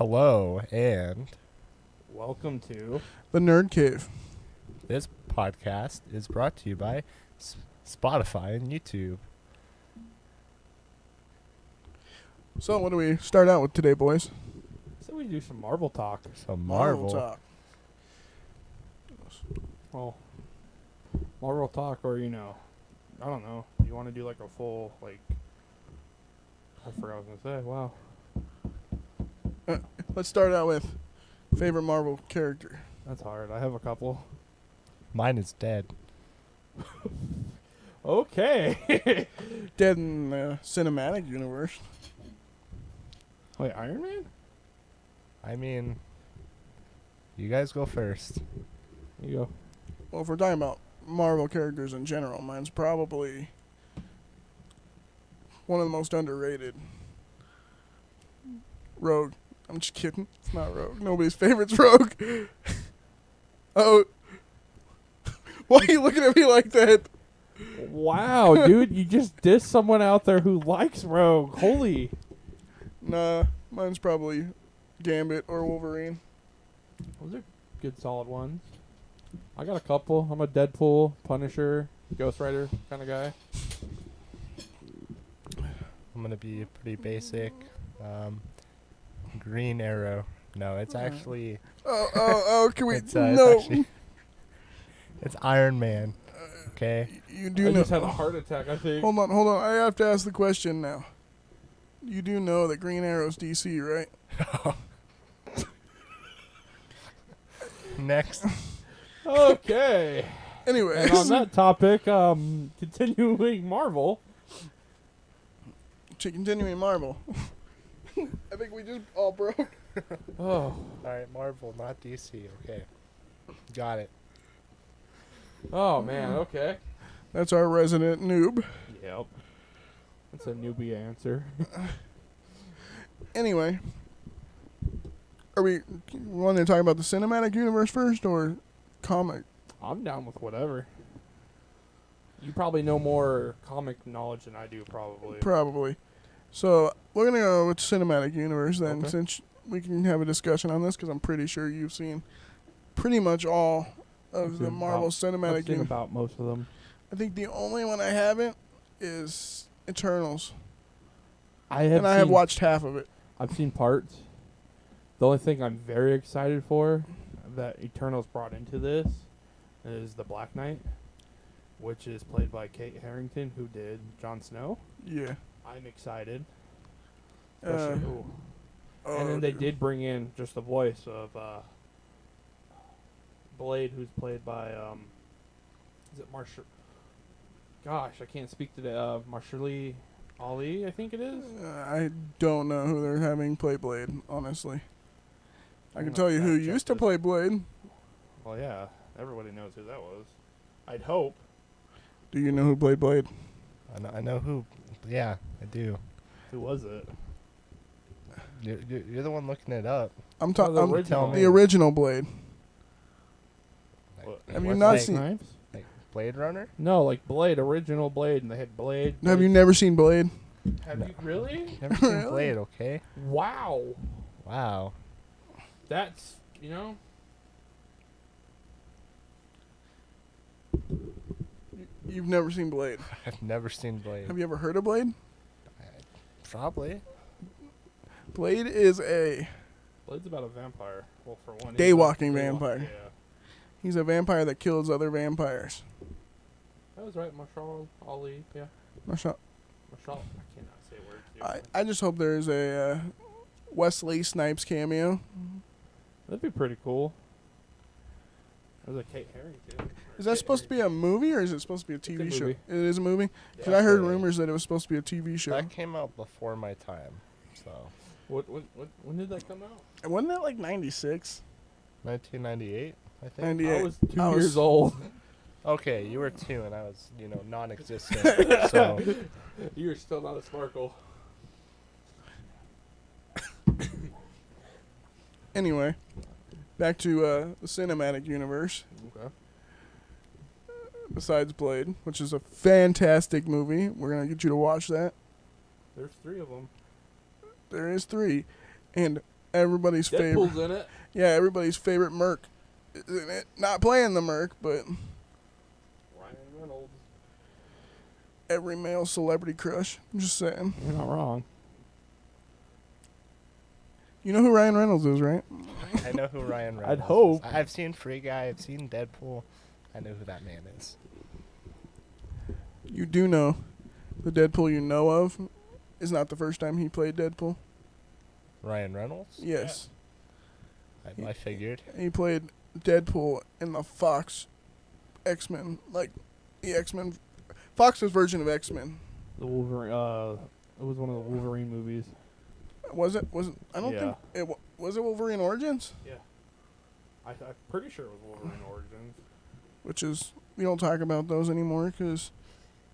Hello, and Welcome to. The Nerd Cave. this podcast is brought to you by Spotify and YouTube. So, what do we start out with today, boys? So we do some Marvel talk. So Marvel. talk. Well, Marvel talk, or I don't know. You want to do like a full I forgot what I was gonna say. Wow. Let's start out with favorite Marvel character. That's hard. I have a couple. Mine is dead. Okay. Dead in the cinematic universe. Wait, Iron Man? I mean, you guys go first. There you go. Well, if we're talking about Marvel characters in general, mine's probably one of the most underrated. Rogue. I'm just kidding. It's not Rogue. Nobody's favorite's Rogue. Oh. Why are you looking at me like that? Wow, dude, you just dissed someone out there who likes Rogue. Holy. Nah, mine's probably Gambit or Wolverine. Those are good, solid ones. I got a couple. I'm a Deadpool, Punisher, Ghost Rider kind of guy. I'm gonna be pretty basic. Green Arrow. No, it's actually Can we? it's No. actually it's Iron Man. Okay. You I do know. just had a heart attack, I think. Hold on. I have to ask the question now. You do know that Green Arrow's DC, right? Next. Okay. Anyways, And on that topic, continuing Marvel. continuing Marvel. I think we just all broke. Oh, All right, Marvel, not DC. Okay. Got it. oh man. Okay. That's our resident noob. Yep. That's a newbie answer. Anyway, are we want to talk about the cinematic universe first or comic? I'm down with whatever. You probably know more comic knowledge than I do, probably. Probably. So we're gonna go with cinematic universe then, Okay. since we can have a discussion on this because I'm pretty sure you've seen pretty much all of the Marvel I've cinematic seen universe. about most of them. I think the only one I haven't is Eternals, I have. and I have watched half of it. I've seen parts. The only thing I'm very excited for that Eternals brought into this is the Black Knight, which is played by Kate Harington, who did Jon Snow. Yeah. I'm excited. Uh, Especially, ooh. And then they did bring in just the voice of Blade, who's played by is it Marshall? Gosh, I can't speak today. Marshalli Ali, I think it is. I don't know who they're having play Blade, honestly. I I'm can gonna tell you who fact check used to this. play Blade. Well, yeah, everybody knows who that was. I'd hope. Do you know who played Blade? I know who. Yeah, I do. Who was it? You're the one looking it up. I'm Oh, talking the the original. original Blade. What, Have you Wesley not seen- Snipes? Like Blade Runner. No, like Blade, original Blade, and they had Blade. Have you never seen Blade? Have you really? Never seen Really? Blade. Okay. Wow, Wow. that's You've never seen Blade. I've never seen Blade. Have you ever heard of Blade? Probably. Blade is a Blade's about a vampire. Well, for one, Daywalking he's a vampire. Yeah, he's a vampire that kills other vampires. that was right. Marshall Ali. Yeah, Marshall- Marshall. I cannot say words. I just hope there's a Wesley Snipes cameo. That'd be pretty cool. There's a Kate Harington. Is that supposed to be a movie or is it supposed to be a TV show? movie. It is a movie? Because Yeah. I heard Okay. rumors that it was supposed to be a TV show. That came out before my time. So When did that come out? And wasn't that like 96? 1998, I think. 98. I was 2 I was- years old. Okay, you were 2 and I was, non-existent. So You're still not a sparkle. Anyway, back to the cinematic universe. Okay. Besides Blade, which is a fantastic movie. We're going to get you to watch that. There's 3 of them. There is 3. And everybody's favorite. Deadpool's in it. Yeah, everybody's favorite Merc. Isn't it? Not playing the Merc, but Ryan Reynolds. every male celebrity crush. I'm just saying. You're not wrong. You know who Ryan Reynolds is, right? I know who Ryan Reynolds is. hope. I've seen Free Guy. I've seen Deadpool. I know who that man is. You do know the Deadpool you know of is not the first time he played Deadpool. Ryan Reynolds? Yes. I figured. He played Deadpool in the Fox X-Men, like the X-Men, Fox's version of X-Men. The Wolverine. It was one of the Wolverine movies. Was it? I don't Yeah. think it was it Wolverine Origins, Yeah. I'm pretty sure it was Wolverine Origins. which is we don't talk about those anymore because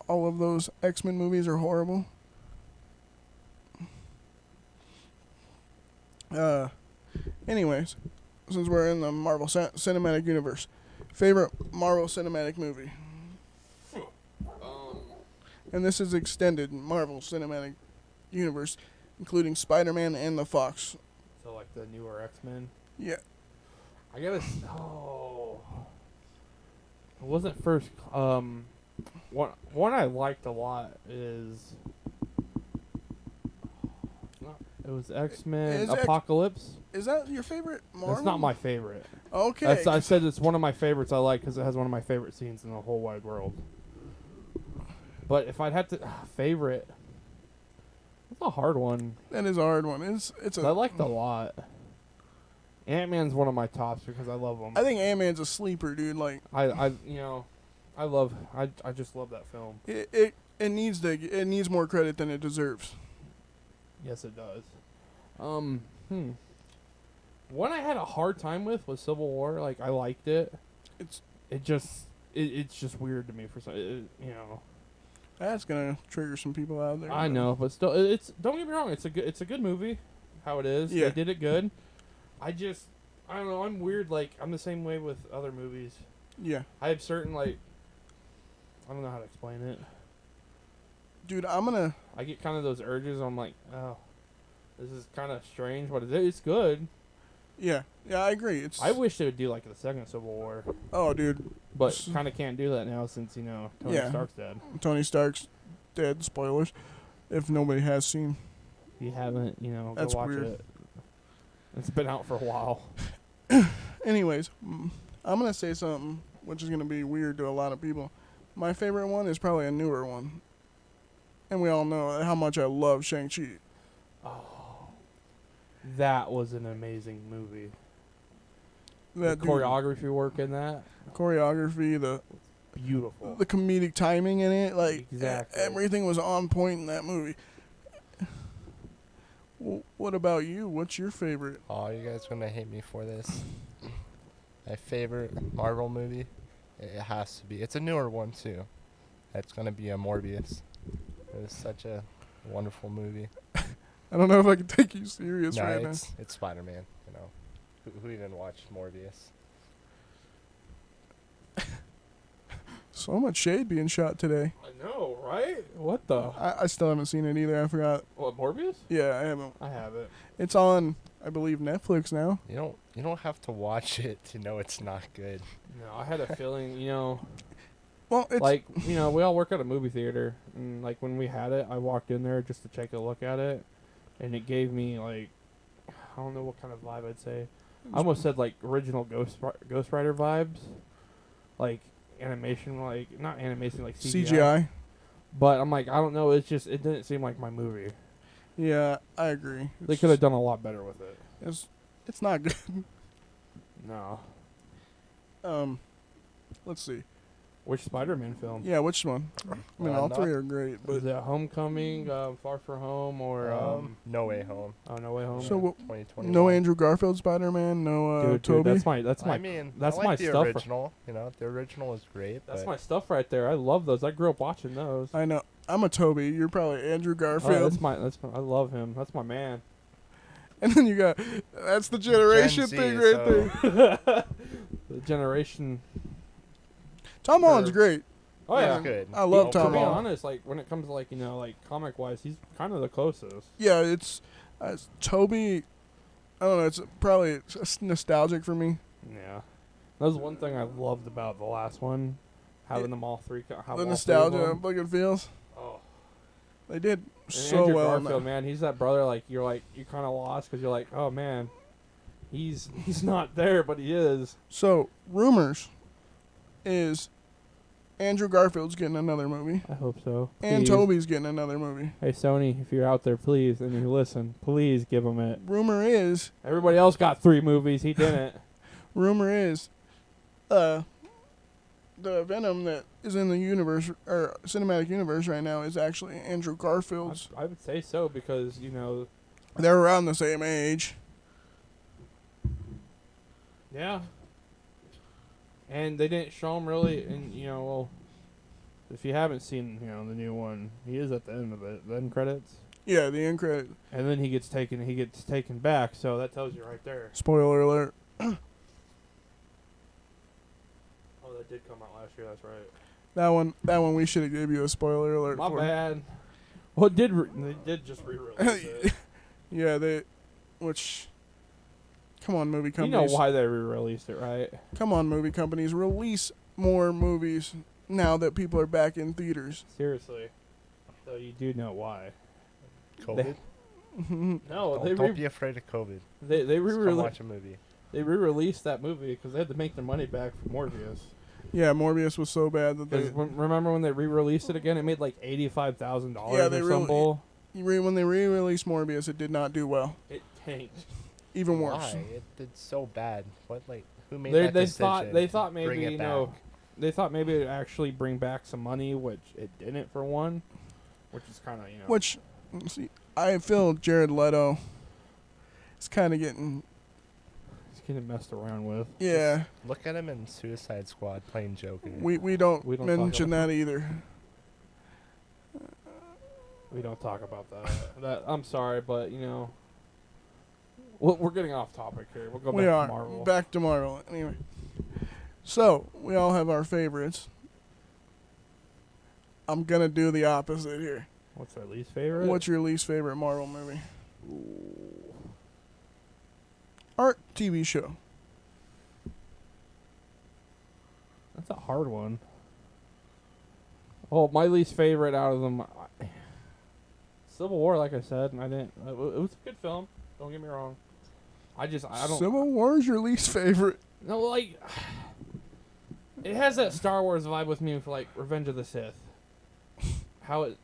all of those X-Men movies are horrible. Anyways, since we're in the Marvel Cinematic Universe, favorite Marvel Cinematic movie, and this is extended Marvel Cinematic Universe, including Spider-Man and the Fox. So like the newer X-Men. Yeah, I gotta. It wasn't first. One I liked a lot is. It was X-Men Is Apocalypse. is that your favorite Marvel? That's not my favorite. Okay. I said it's one of my favorites I like because it has one of my favorite scenes in the whole wide world. But if I'd have to favorite, it's a hard one. That is a hard one. It's I liked a lot. Ant-Man's one of my tops because I love him. I think Ant-Man's a sleeper, dude. Like I just love that film. it needs more credit than it deserves. Yes, it does. One I had a hard time with was Civil War. Like I liked it. It's It's just weird to me for some. that's gonna trigger some people out there. I know, but still, it's don't get me wrong. It's a good movie. How it is. Yeah. They did it good. I don't know. I'm weird. Like I'm the same way with other movies. Yeah, I have certain like. I don't know how to explain it. dude. I'm gonna. I get kind of those urges. I'm like, oh, this is kind of strange, but it's good. Yeah, I agree. It's. I wish they would do like the second Civil War, Oh, dude. but kind of can't do that now since Tony Yeah. Stark's dead. Tony Stark's dead. Spoilers. If nobody has seen. If you haven't, go That's watch weird. it. It's been out for a while. Anyways, I'm gonna say something which is gonna be weird to a lot of people. My favorite one is probably a newer one, and we all know how much I love Shang-Chi. That was an amazing movie. That The choreography work in that, choreography, the beautiful. comedic timing in it, like Exactly. everything was on point in that movie. What about you? What's your favorite? Oh, you guys gonna hate me for this. My favorite Marvel movie? It has to be. It's a newer one too. It's gonna be a Morbius. It was such a wonderful movie. I don't know if I can take you serious No, right now. it's Spider-Man. You know, who even watched Morbius? So much shade being shot today. I know, right? What the? I still haven't seen it either. I forgot. What, Morbius? Yeah, I haven't. I have it. It's on, I believe, Netflix now. You don't have to watch it to know it's not good. No, I had a feeling, Well, it's like, we all work at a movie theater. And, like, when we had it, I walked in there just to take a look at it. And it gave me, like, I don't know what kind of vibe I'd say. I almost said, like, original Ghost Rider vibes. Like, animation, like, not animation, like CGI. But I'm like, I don't know. It didn't seem like my movie. Yeah, I agree. They could have done a lot better with it. It's not good. No. Let's see. Which Spider-Man film? Yeah, which one? I mean, all Not- three are great, Was but it Homecoming, Far From Home, or No Way Home. No Way Home? So what- 2021. no Andrew Garfield Spider-Man, no dude, Toby. that's I my mean, that's I like my the stuff. original. The original is great. That's but my stuff right there. I love those. I grew up watching those. I know. I'm a Toby. You're probably Andrew Oh, Garfield. I love him. That's my man. And then you got that's the generation Z, thing right so- there. The generation. Tom Holland's Sure. great. Oh He's yeah. good. I love To Tom be Holland. honest, like when it comes to like comic wise, he's kind of the closest. Yeah, it's Toby. I don't know. It's probably just nostalgic for me. Yeah, that was one thing I loved about the last one, having them all three. The nostalgia of looking feels. Oh, They did and so Andrew well. Garfield, man, he's that brother. You're kind of lost because you're like, oh man, he's not there, but he is. So rumors is Andrew Garfield's getting another movie, I hope so. and Please. Toby's getting another movie. Hey Sony, if you're out there, please, and you listen, please give him it. Rumor is, Everybody else got 3 movies. He didn't. the Venom that is in the universe or cinematic universe right now is actually Andrew Garfield's. I would say so because They're around the same age. yeah. And they didn't show him really, and well, if you haven't seen the new one, he is at the end of it, the end credits, Yeah, the end credit. and then he gets taken back. So that tells you right there. Spoiler alert. Oh, that did come out last year. That's right. That one we should have gave you a spoiler alert My for. bad. Well, they did just re-release it. Yeah, come on, movie You companies. know why they re-released it, right? Come on, movie companies. Release more movies now that people are back in theaters. Seriously. So you do know why? COVID. No, Don't be afraid of COVID. they Just come re-released watch a movie. they re-released that movie because they had to make their money back from Morbius. Yeah, Morbius was so bad that they Remember when they re-released it again? It made like $85,000 Yeah, or they some bull. when they re-released Morbius, it did not do well. It tanked. Even worse. Why? It did so bad. What who made They that decision? they thought to bring maybe it back? they thought maybe it'd actually bring back some money, which it didn't for one, which is kind of Which, see, I feel Jared Leto is kind of getting. He's getting messed around with. Yeah, Look at him in Suicide Squad playing Joker. we don't We don't mention talk about that either. We don't talk about that. I'm sorry, but we're getting off topic here. We'll go We back are to Marvel. back to Marvel anyway. So we all have our favorites. I'm gonna do the opposite here. What's our least favorite? What's your least favorite Marvel movie? Art TV show. That's a hard one. Oh, my least favorite out of them, Civil War. Like I said, and I didn't. It was a good film. Don't get me wrong. I don't. Civil War is your least favorite. No, like it has that Star Wars vibe with me for like Revenge of the Sith. How it?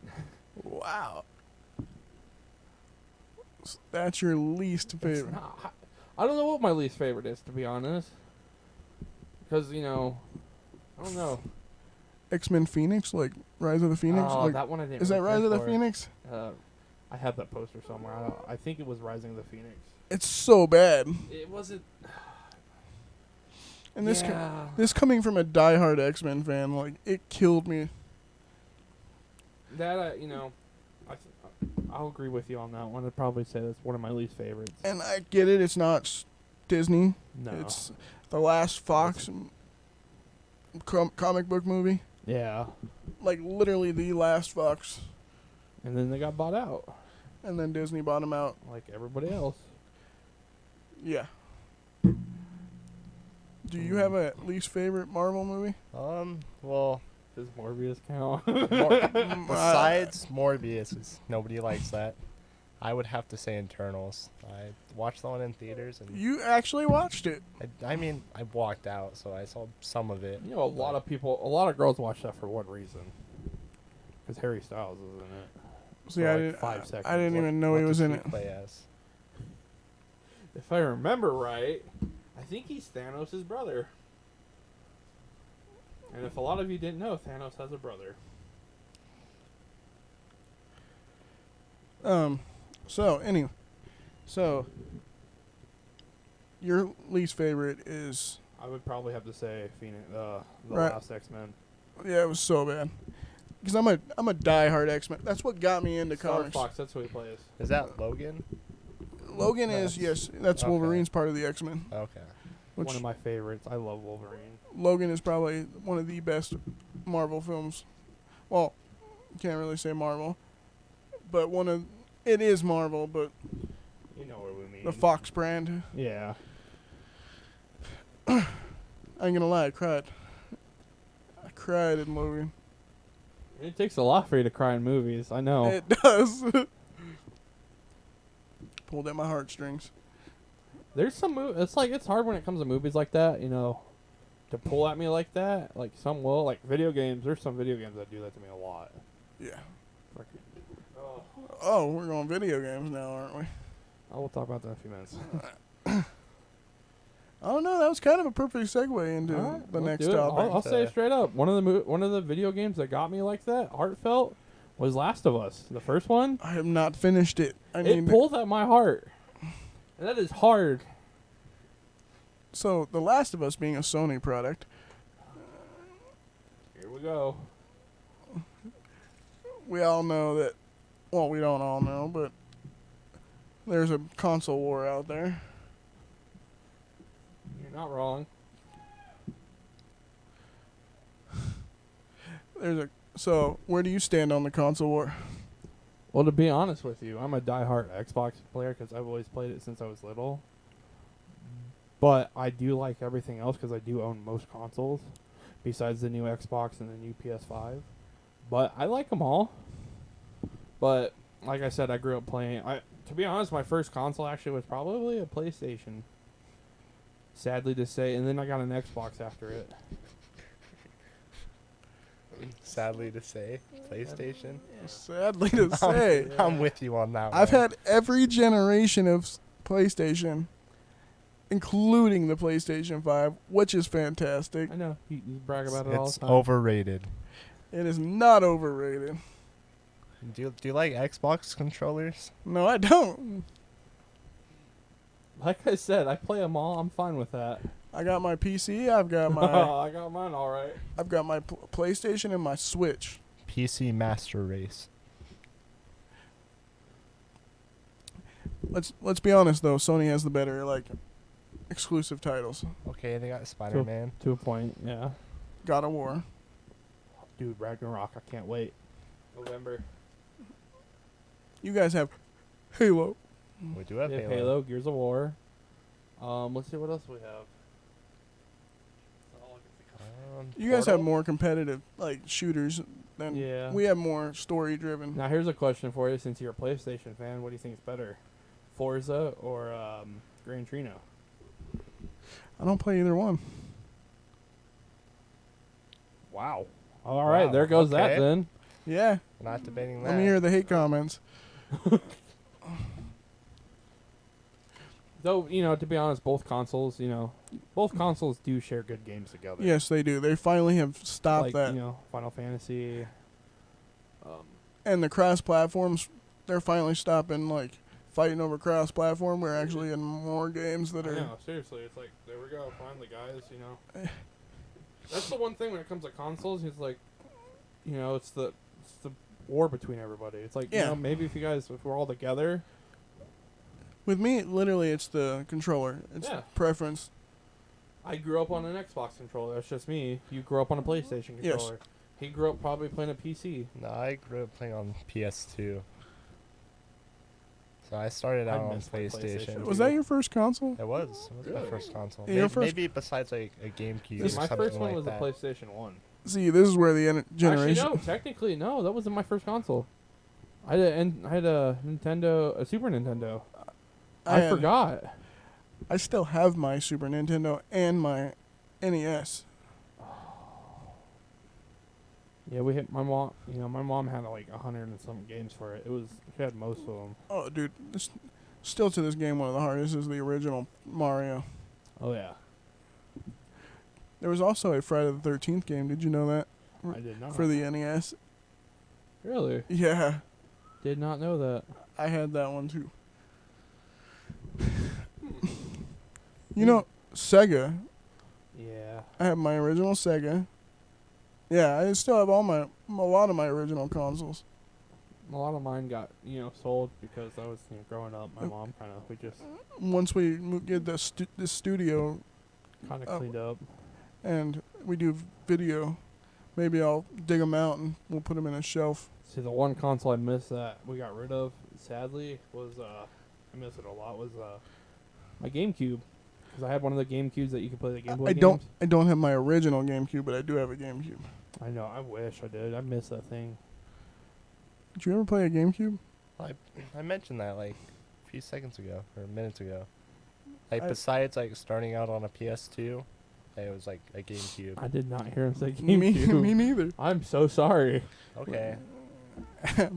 Wow. That's your least It's favorite. not, I don't know what my least favorite is, to be honest. Because I don't know. X-Men Phoenix, like Rise of the Phoenix. Oh, like, that one I didn't. is that really Rise care of the for. Phoenix? I have that poster somewhere. I think it was Rising of the Phoenix. It's so bad. It wasn't. And this yeah. this coming from a diehard X-Men fan, like it killed me. That I'll agree with you on that one. I'd probably say that's one of my least favorites. And I get it. It's not Disney. No. It's the last Fox comic book movie. Yeah. Like literally the last Fox. And then they got bought out, And then Disney bought them out. like everybody else. Yeah. Do you have a least favorite Marvel movie? Well, Does Morbius count? besides Morbius, 'cause nobody likes that. I would have to say Internals. I watched the one in theaters, and You actually watched it. I mean, I walked out, so I saw some of it. A lot of girls watch that for one reason. Because Harry Styles is in it. See, For I like didn't. 5 seconds. I didn't even know What he was does in he it. play as? If I remember right, I think he's Thanos' brother. And if a lot of you didn't know, Thanos has a brother. So anyway, your least favorite is I would probably have to say Phoenix, the Right. last X-Men. yeah, it was so bad. Because I'm a diehard X-Men. That's what got me into Star comics. Fox, that's who he plays. Is that Logan? Logan is yes, that's Okay. Wolverine's part of the X-Men. Okay. Which One of my favorites. I love Wolverine. Logan is probably one of the best Marvel films. Well, can't really say Marvel, but it is Marvel, but You know what we mean. The Fox brand. Yeah. I ain't gonna lie, I cried. I cried in Logan. It takes a lot for you to cry in movies. I know. It does. Pulled at my heartstrings. There's some it's like it's hard when it comes to movies like that, you know, to pull at me like that. Like some will, like video games. There's some video games that do that to me a lot. Yeah. Oh, Oh, we're going video games now, aren't we? we'll talk about that in a few minutes. I don't know. That was kind of a perfect segue into Alright, the let's next do it. topic. I'll say it straight up. One of the video games that got me like that, heartfelt, was Last of Us. The first one. I have not finished it. It pulled at my heart. And that is hard. So, The Last of Us being a Sony product, Here we go. we all know that. Well, we don't all know, but there's a console war out there. You're not wrong. So, where do you stand on the console war? Well, to be honest with you, I'm a diehard Xbox player because I've always played it since I was little. But I do like everything else because I do own most consoles, besides the new Xbox and the new PS5. But I like them all. But like I said, I grew up playing. To be honest, my first console actually was probably a PlayStation. Sadly to say, and then I got an Xbox after it. Sadly to say, PlayStation. Sadly to say, I'm with you on that. I've one. had every generation of PlayStation, including the PlayStation 5, which is fantastic. I know you brag about it all It's the time. overrated. It is not overrated. Do you like Xbox controllers? No, I don't. Like I said, I play them all. I'm fine with that. I got my PC. I've got my I got mine all right. PlayStation and my Switch. PC Master Race. Let's be honest though. Sony has the better exclusive titles. Okay, they got Spider-Man. To a point, yeah. God of War. Dude, Ragnarok, I can't wait. November. You guys have Halo. We do have We have Halo. Halo, Gears of War. Let's see what else we have. You guys have Portal? more competitive shooters than Yeah. we have more story driven. Now here's a question for you. Since you're a PlayStation fan, what do you think is better, Forza or Gran Torino? I don't play either one. Wow. All right, Wow, there goes that okay. then. Yeah. We're not debating that. Let me hear the hate comments. Though, to be honest, both consoles do share good games together. Yes, they do. They finally have stopped that. Final Fantasy. And the cross platforms, they're finally stopping fighting over cross platform. We're actually in more games that I are. know, seriously, it's like, there we go, finally, guys, That's the one thing when it comes to consoles, it's like, it's the war between everybody. It's like, Yeah. maybe if we're all together. With me, literally, it's the controller. It's Yeah. preference. I grew up on an Xbox controller, that's just me. You grew up on a PlayStation Yes. controller. He grew up probably playing a PC. No, I grew up playing on PS2. So I started I out on miss my PlayStation. PlayStation. Was that your first console? It was. It was my Really? first console. Yeah, your first- Maybe besides a GameCube. This- or My something first one like was that. the PlayStation 1. See, this is where the generation. Actually, no, technically, no, that wasn't my first console. I had a Nintendo, a Super Nintendo. I had- forgot. I still have my Super Nintendo and my NES. Yeah, we hit my mom. My mom had 100 and some games for it. She had most of them. Oh, dude, still to this game, one of the hardest is the original Mario. Oh yeah, There was also a Friday the 13th game. Did you know that? I did not. For the NES. Really? Yeah, Did not know that. I had that one too. Sega. Yeah. I have my original Sega. Yeah, I still have a lot of my original consoles. A lot of mine got sold because I was growing up. My mom we just Once we get the studio kind of Oh. cleaned up. and we do video, maybe I'll dig them out and we'll put them in a shelf. See, the one console I missed that we got rid of, sadly, was I miss it a lot was my GameCube, because I had one of the GameCubes that you could play the Game Boy I games. don't have my original GameCube, but I do have a GameCube. I know. I wish I did. I miss that thing. Did you ever play a GameCube? I mentioned that like a few seconds ago or minutes ago. Like I- besides like starting out on a PS2, it was like a GameCube. I did not hear him say Me GameCube. neither. I'm so sorry. Okay.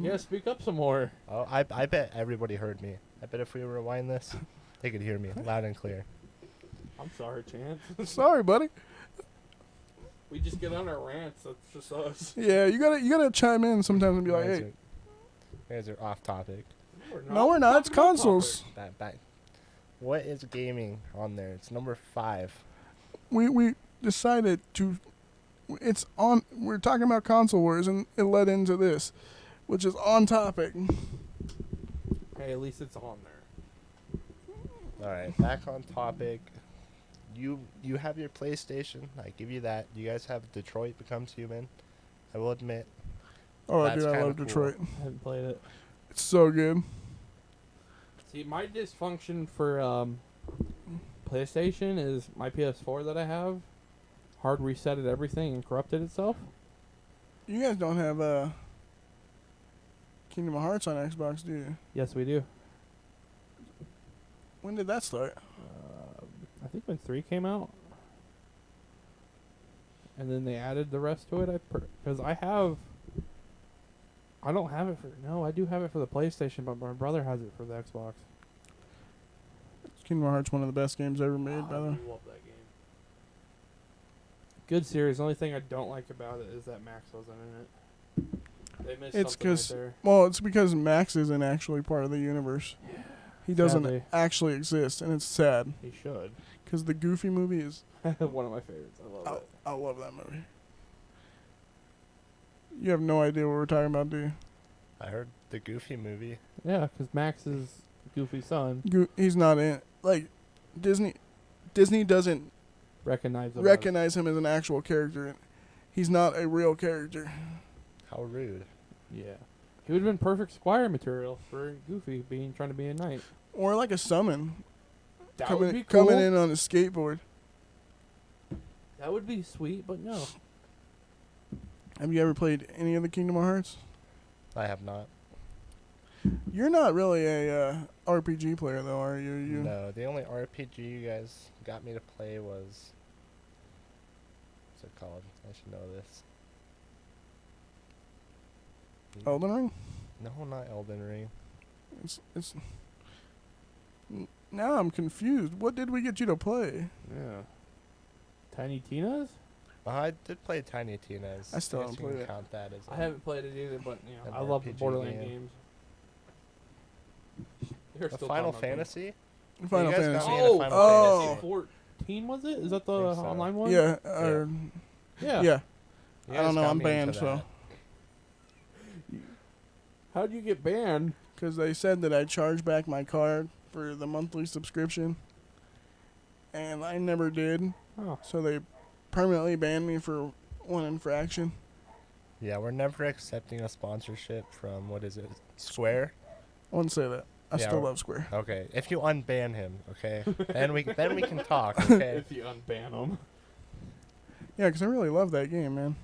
Yeah, speak up some more. Oh, I bet everybody heard me. I bet if we rewind this, they could hear me loud and clear. I'm sorry, Chance. Sorry, buddy. We just get on our rants. That's just us. Yeah, you gotta chime in sometimes and be like, You guys hey, you guys are off topic. no, we're not. It's consoles. Back. What is gaming on there? It's number 5. We decided to. It's on. We're talking about console wars, and it led into this, which is on topic. Hey, at least it's on there. All right, back on topic. You have your PlayStation. I give you that. You guys have Detroit Becomes Human. I will admit. Oh, That's dude, I kinda love cool. Detroit. I haven't played it. It's so good. See, my dysfunction for PlayStation is my PS4 that I have hard resetted everything and corrupted itself. You guys don't have Kingdom Hearts on Xbox, do you? Yes, we do. When did that start? I think when 3 came out. And then they added the rest to it. Because I don't have it for... No, I do have it for the PlayStation, but my brother has it for the Xbox. Kingdom Hearts, one of the best games ever made, by the way. I love that game. Good series. The only thing I don't like about it is that Max wasn't in it. They missed It's something right 'cause- there. Well, it's because Max isn't actually part of the universe. He doesn't Sadly. actually exist, and it's sad. He should. Because the Goofy movie is... One of my favorites. I love it. I love that movie. You have no idea what we're talking about, do you? I heard the Goofy movie. Yeah, because Max is Goofy's son. He's not in... Like, Disney doesn't Recognize him. recognize him as an actual character. He's not a real character. How rude. Yeah. He would have been perfect Squire material for Goofy trying to be a knight. Or like a summon. That coming, would be cool. coming in on a skateboard. That would be sweet, but no. Have you ever played any of the Kingdom Hearts? I have not. You're not really a RPG player, though, are you? No, the only RPG you guys got me to play was... What's it called? I should know this. Elden Ring? No, not Elden Ring. It's. Now I'm confused. What did we get you to play? Yeah. Tiny Tina's? I did play Tiny Tina's. I still guess haven't you can played it. count that as I haven't played it either, but An I love the RPG Borderlands game. games. They're a still Final talking about Fantasy. Final you guys Fantasy. got me in a Oh, Final oh. Fantasy. 14 was it? Is that the Think so. online one? Yeah. Yeah. Yeah. You I guys don't know. got I'm me into banned, so. that. How'd you get banned? Because they said that I charged back my card for the monthly subscription. And I never did. Oh. So they permanently banned me for one infraction. Yeah, we're never accepting a sponsorship from, what is it, Square? I wouldn't say that. I Yeah, still love Square. Okay, if you unban him, okay, then we can talk, okay? If you unban them. Yeah, because I really love that game, man.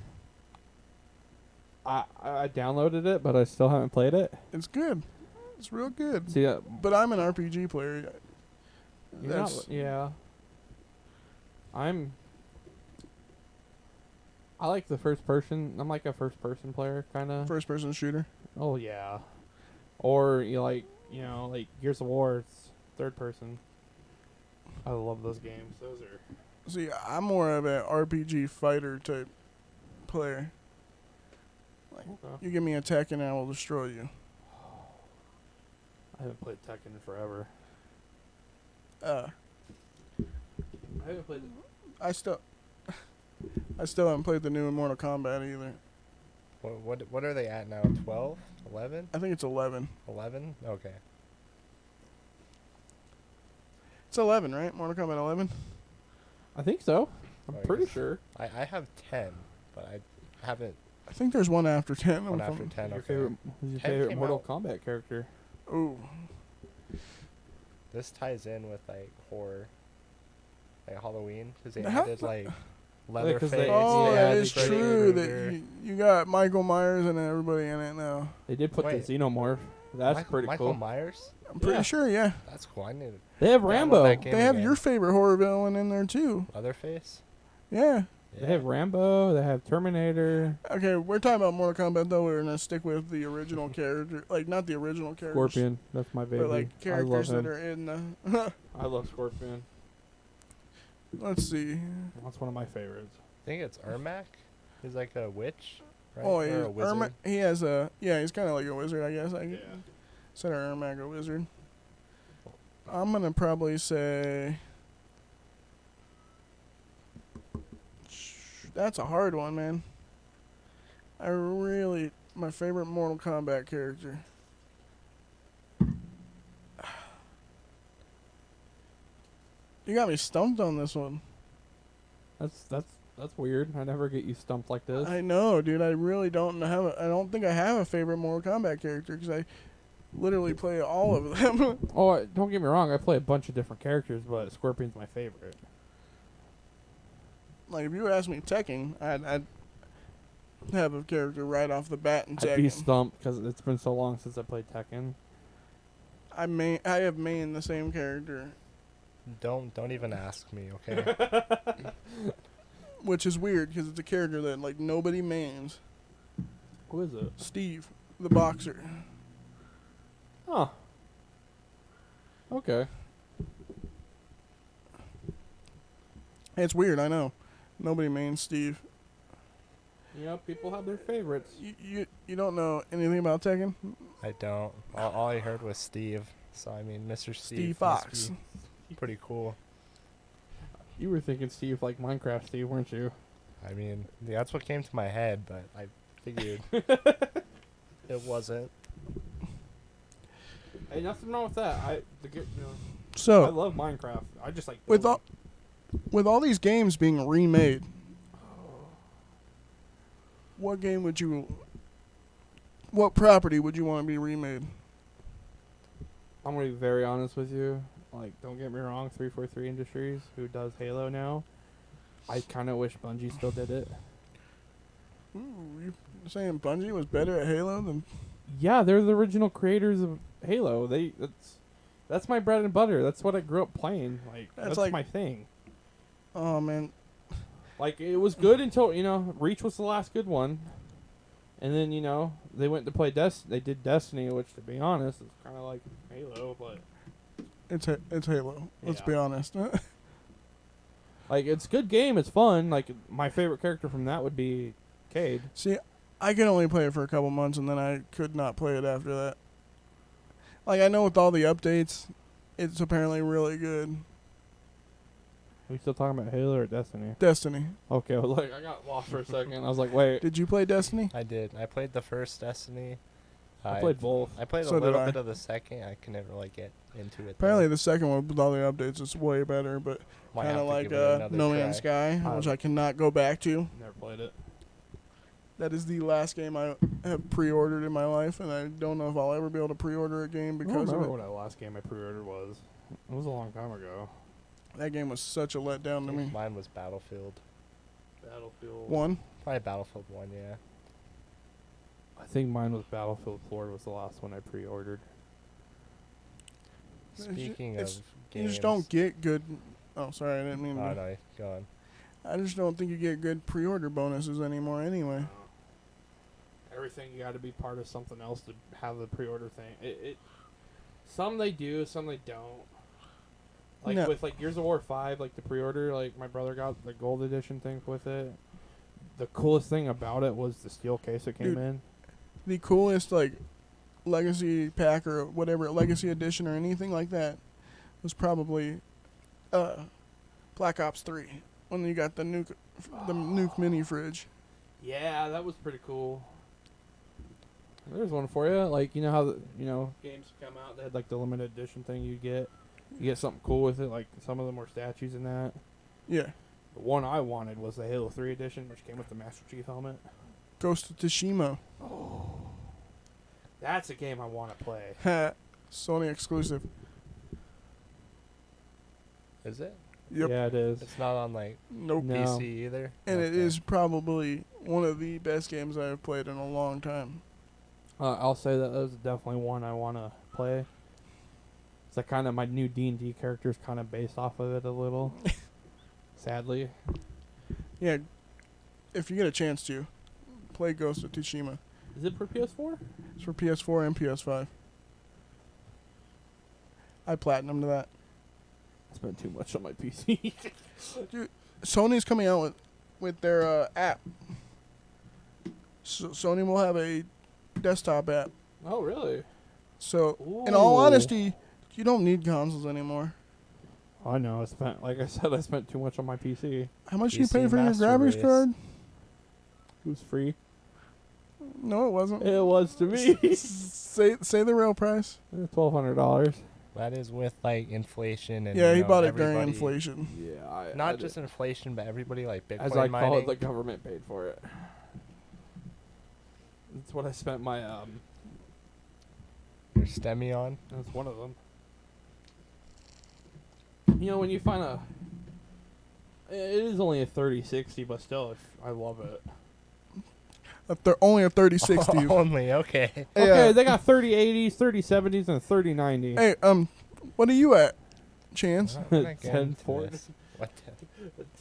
I downloaded it, but I still haven't played it. It's good. It's real good. See, But I'm an RPG player. you're not, yeah. I like the first person. I'm like a first person player, kind of. First person shooter. Oh, yeah. Or, like Gears of War, it's third person. I love those games. Those are... See, I'm more of an RPG fighter type player. Like, Okay. you give me a Tekken and I will destroy you. I haven't played Tekken in forever. I haven't played... I still haven't played the new Mortal Kombat either. What are they at now, 12? 11? I think it's 11. 11? Okay. It's 11, right? Mortal Kombat 11? I think so. I'm Oh, pretty yes. sure. I have 10, but I haven't... I think there's one after 10. One after 10, Your okay. favorite, who's your 10 favorite came Mortal out. Kombat character? Ooh. this ties in with like horror, like Halloween, because they How- added like 'cause Leatherface. they- Oh, Yeah, that they is Freddy true. Krueger. That you got Michael Myers and everybody in it now. They did put Wait. the Xenomorph. That's pretty Michael cool. Myers. I'm pretty Yeah. sure, yeah. That's cool. I need to They have download Rambo. that game They have again. your favorite horror villain in there too. Leatherface. Yeah. They have Rambo. They have Terminator. Okay, we're talking about Mortal Kombat though. We're gonna stick with the original character, like not the original characters, Scorpion. That's my baby. but like characters I love that him. are in the. I love Scorpion. Let's see. That's one of my favorites. I think it's Ermac. He's like a witch, right? Oh, Or a wizard. he has a he's kind of like a wizard, I guess. Yeah. Consider Ermac a wizard. I'm gonna probably say. That's a hard one, man. My favorite Mortal Kombat character. You got me stumped on this one. That's weird. I never get you stumped like this. I know, dude. I really don't have. I don't think I have a favorite Mortal Kombat character because I literally play all of them. Oh, don't get me wrong. I play a bunch of different characters, but Scorpion's my favorite. Like if you would ask me Tekken, I'd have a character right off the bat in I'd be Tekken. stumped because it's been so long since I played Tekken. I have main the same character, Don't even ask me, okay? which is weird because it's a character that like nobody mains. Who is it? Steve, the boxer. Oh. Okay. It's weird, I know. Nobody mains Steve. You know, people have their favorites. You don't know anything about Tekken? I don't. All I heard was Steve. So I mean, Mr. Steve. Steve must Fox. be pretty cool. You were thinking Steve like Minecraft Steve, weren't you? I mean, yeah, that's what came to my head, but I figured it wasn't. Hey, nothing wrong with that. I So love Minecraft. I just like with building. with all these games being remade, what property would you want to be remade? I'm gonna be very honest with you. Like, don't get me wrong, 343 Industries, who does Halo now, I kind of wish Bungie still did it. Ooh, you saying Bungie was better at Halo than? Yeah, they're the original creators of Halo. That's my bread and butter. That's what I grew up playing. Like, that's like- my thing. Oh man, Like, it was good until, Reach was the last good one. And then, they went to play they did Destiny, which, to be honest, is kind of like Halo, but it's Halo. Let's Yeah. be honest. like, it's a good game. It's fun. Like, my favorite character from that would be Cade. See, I could only play it for a couple months, and then I could not play it after that. Like I know with all the updates, it's apparently really good. Are we still talking about Halo or Destiny? Destiny. Okay, I got lost for a second. I was like, wait. Did you play Destiny? I did. I played the first Destiny. I played both. I played So a did little I. bit of the second. I can never like get into it. Apparently though. the second one with all the updates is way better, but Might kind have of to like give it another No try. Man's Sky, I- which I cannot go back to. Never played it. That is the last game I have pre-ordered in my life, and I don't know if I'll ever be able to pre-order a game I don't because of remember it. what that last game I pre-ordered was. It was a long time ago. That game was such a letdown to me. Mine was Battlefield. Battlefield. One. Probably Battlefield 1, yeah. I think mine was Battlefield 4 was the last one I pre-ordered. Speaking it's- of You games. just don't get good. Oh, sorry, I didn't mean. Oh, to. no, go on. I just don't think you get good pre-order bonuses anymore. Anyway. Everything you got to be part of something else to have the pre-order thing. Some they do, some they don't. Like No. with like Gears of War 5, like the pre-order, like my brother got the gold edition thing with it. The coolest thing about it was the steel case it came Dude. in. The coolest like legacy pack or whatever legacy edition or anything like that was probably Black Ops 3 when you got the nuke mini fridge. Yeah, that was pretty cool. There's one for you. Like, you know how games come out, they had like the limited edition thing you get something cool with it, like some of them were statues and that. Yeah, The one I wanted was the Halo 3 edition, which came with the Master Chief helmet. Ghost of Tsushima. That's a game I want to play. Sony exclusive. Is it? Yep. Yeah, it is. It's not on like Nope. No. PC either. And it Okay. is probably one of the best games I've played in a long time. I'll say that is definitely one I want to play. It's like kind of my new D&D character is kind of based off of it a little. Sadly. Yeah, if you get a chance to, play Ghost of Tsushima. Is it for PS4? It's for PS4 and PS5. I platinumed that. I spent too much on my PC. Sony's coming out with their app. So Sony will have a desktop app. Oh, really? So, in all Ooh. honesty, you don't need consoles anymore. I know. I spent too much on my PC. How much you PC pay for your Master graphics Race. card? It was free. No, it wasn't. It was to me. Say the real price. $1,200. That is with like inflation and Yeah, you he know, bought it during everybody- inflation. Yeah, Not just inflation, but everybody like Bitcoin as I mining. call it, the government paid for it. That's what I spent my your STEMI on. That's one of them. You know, when you find it is only a 3060, but still, I love it. Only a 3060. Only okay. Hey, Okay, they got 3080s, 3070s, and 3090. hey, what are you at, Chance? We're not getting 10 into Ford. this. What?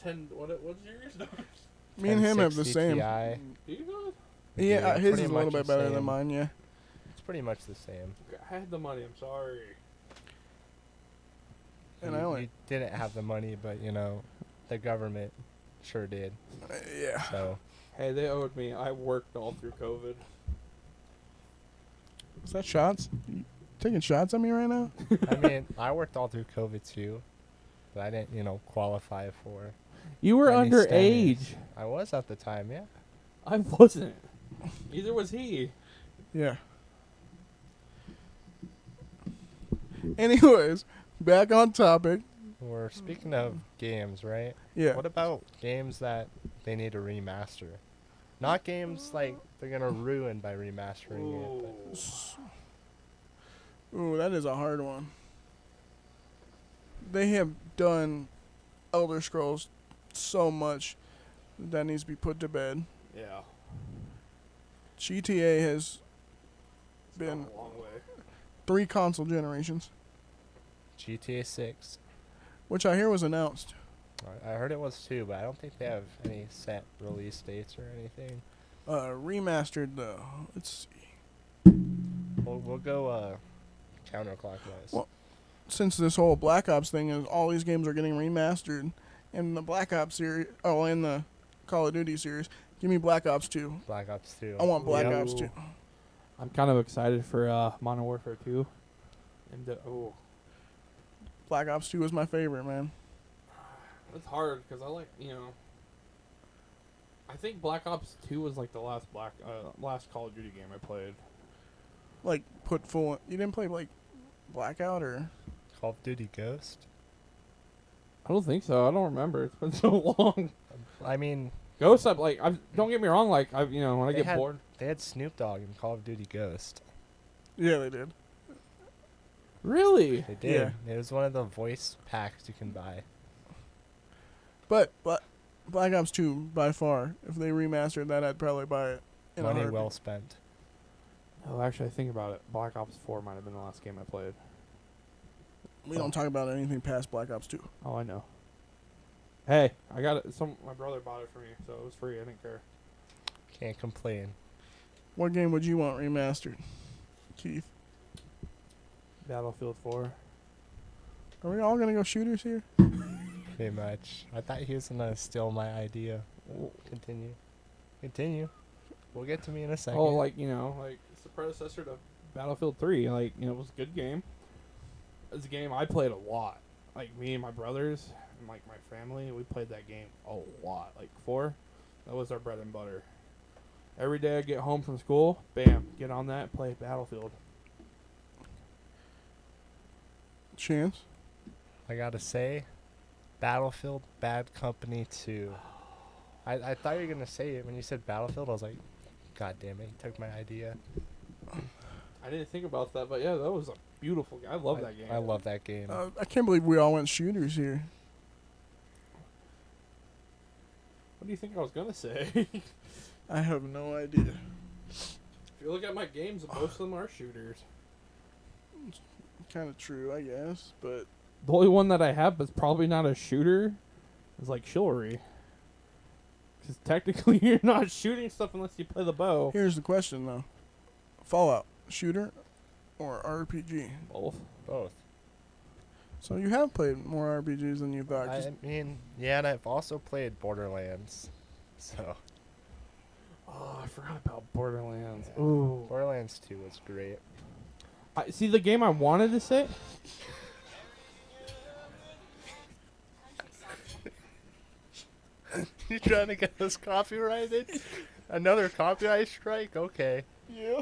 10. What's yours? Me and him have the 1060 same. Ti. Do you guys? Yeah, Yeah, his pretty is a little much bit the better than same. mine. Yeah. It's pretty much the same. I had the money. I'm sorry. And you, I only- you didn't have the money, but you know, the government sure did. Yeah. So Hey, they owed me. I worked all through COVID. Is that shots? You taking shots at me right now? I mean, I worked all through COVID too, but I didn't, qualify for. You were any underage. STEMIs. I was at the time, yeah. I wasn't. Neither was he. Yeah. Anyways, back on topic. We're speaking of games, right? Yeah. What about games that they need to remaster? Not games like they're gonna ruin by remastering it. But Ooh, that is a hard one. They have done Elder Scrolls so much that needs to be put to bed. Yeah. GTA has It's been gone a long way. 3 console generations, GTA 6. which I hear was announced. I heard it was too, but I don't think they have any set release dates or anything. Remastered though. Let's see. We'll go counterclockwise. Well, since this whole Black Ops thing is all these games are getting remastered, and the Black Ops series, and the Call of Duty series, give me Black Ops 2. Black Ops 2. I want Black Yep. Ops 2. I'm kind of excited for Modern Warfare 2. And Black Ops 2 is my favorite, man. it's hard because I like I think Black Ops 2 was like the last last Call of Duty game I played. Like put full. You didn't play like Blackout or? Call of Duty Ghost. I don't think so. I don't remember. It's been so long. I mean, Ghost, don't get me wrong. Like when I They get had- bored. they had Snoop Dogg in Call of Duty Ghost. Yeah, they did. Really? They did. It was one of the voice packs you can buy. But Black Ops 2 by far. If they remastered that, I'd probably buy it. In a Money heartbeat. well spent. Oh, actually, I think about it. Black Ops 4 might have been the last game I played. We don't talk about anything past Black Ops 2. Oh, I know. Hey, I got it. My brother bought it for me, so it was free. I didn't care. Can't complain. What game would you want remastered, Keith? Battlefield 4. Are we all gonna go shooters here? Pretty much. I thought he was gonna steal my idea. Continue. We'll get to me in a second. Oh, it's the predecessor to Battlefield 3. It was a good game. It's a game I played a lot. Like, me and my brothers and, my family, we played that game a lot. 4, that was our bread and butter. Every day I get home from school, bam, get on that, play Battlefield. Chance? I gotta say, Battlefield Bad Company 2. I thought you were gonna say it when you said Battlefield. I was like, God damn it, he took my idea. I didn't think about that, but yeah, that was a beautiful game. I love that game. I love that game. I can't believe we all went shooters here. What do you think I was gonna say? I have no idea. If you look at my games, most of them are shooters. Kind of true, I guess, but The only one that I have that's probably not a shooter is like chivalry. Because technically you're not shooting stuff unless you play the bow. here's the question though: Fallout, shooter or RPG? Both. Both. So you have played more RPGs than you thought. 'cause I mean, yeah, and I've also played Borderlands. So Oh, I forgot about Borderlands. Ooh. Borderlands 2 was great. I see the game I wanted to say. You trying to get us copyrighted? Another copyright strike? Okay. yeah.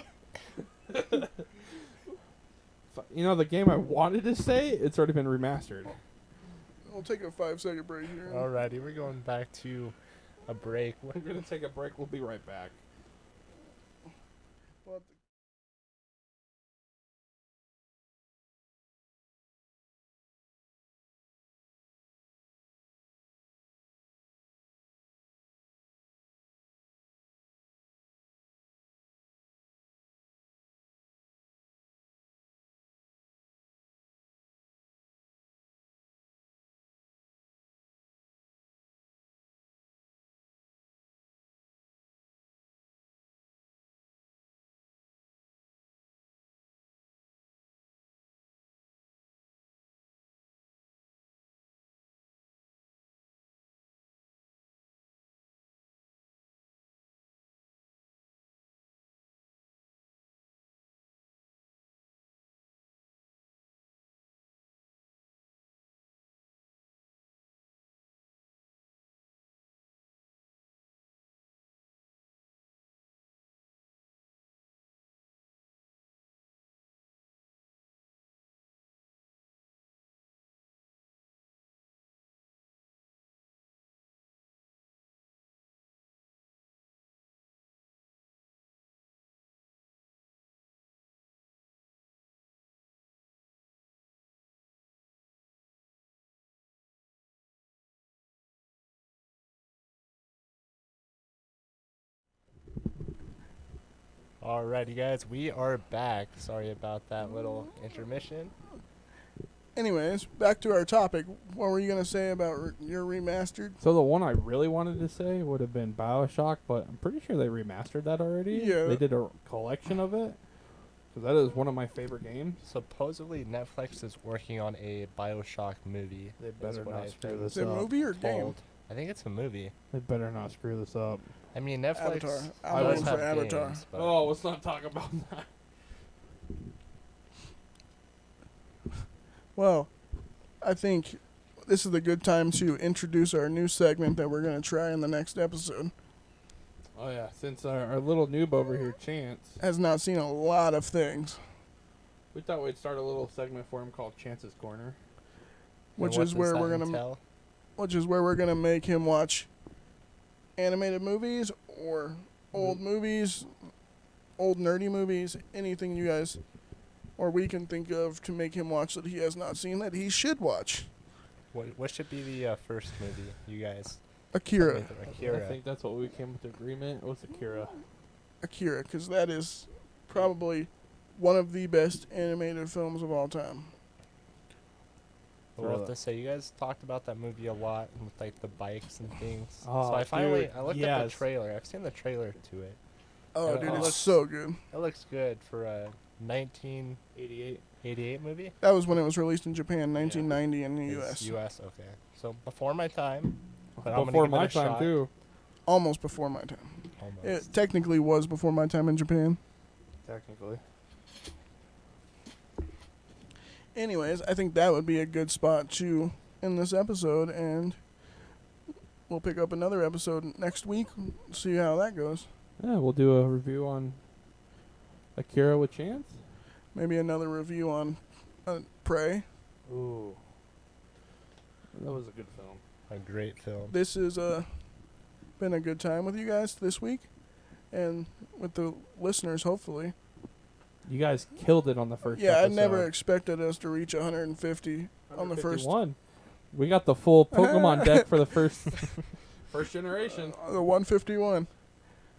You know the game I wanted to say. It's already been remastered. We'll take a 5-second break here. Alrighty, we're going back to a break. We're gonna take a break. We'll be right back. We'll have to- Alrighty, guys, we are back. Sorry about that little intermission. Anyways, back to our topic. What were you gonna say about your remastered? So the one I really wanted to say would have been BioShock, but I'm pretty sure they remastered that already. Yeah. They did a collection of it. Because that is one of my favorite games. Supposedly, Netflix is working on a Bioshock movie. They is better what not I've screw been this Is it a up. movie or game? told. I think it's a movie. They better not screw this up. I mean, Netflix Avatar. I'm does waiting have for Avatar. games, but Oh, let's not talk about that. Well, I think this is a good time to introduce our new segment that we're gonna try in the next episode. Oh yeah, since our little noob over here, Chance, Has not seen a lot of things, we thought we'd start a little segment for him called Chance's Corner. and which what is does where that we're gonna entail? make him watch animated movies or old movies, old nerdy movies, anything you guys or we can think of to make him watch that he has not seen that he should watch. What should be the first movie, you guys? Akira. Tell me. Akira. I think that's what we came with agreement with Akira. Akira, because that is probably one of the best animated films of all time. Well, we'll have Really? to say, you guys talked about that movie a lot with like the bikes and things. Oh, so I finally dude, I looked at yes. the trailer. I've seen the trailer to it. Oh, Yeah, dude, it it's looks- so good. It looks good for a 1988 88. movie. That was when it was released in Japan, 1990 in the It's U.S. U.S. Okay, so before my time. But I'm gonna Before give it my a time shot. too. Almost before my time. Almost. It technically was before my time in Japan. Technically. Anyways, I think that would be a good spot to end this episode, and we'll pick up another episode next week. See how that goes. Yeah, we'll do a review on Akira with Chance. Maybe another review on Prey. Ooh. That was a good film. A great film. This has been a good time with you guys this week, and with the listeners, hopefully. You guys killed it on the first Yeah, I episode. never expected us to reach 150 on the first. 151. We got the full Pokemon deck for the first generation. The 151.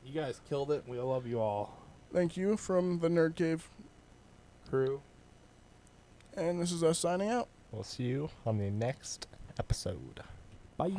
You guys killed it. We love you all. Thank you from the Nerd Cave. Crew. And this is us signing out. We'll see you on the next episode. Bye.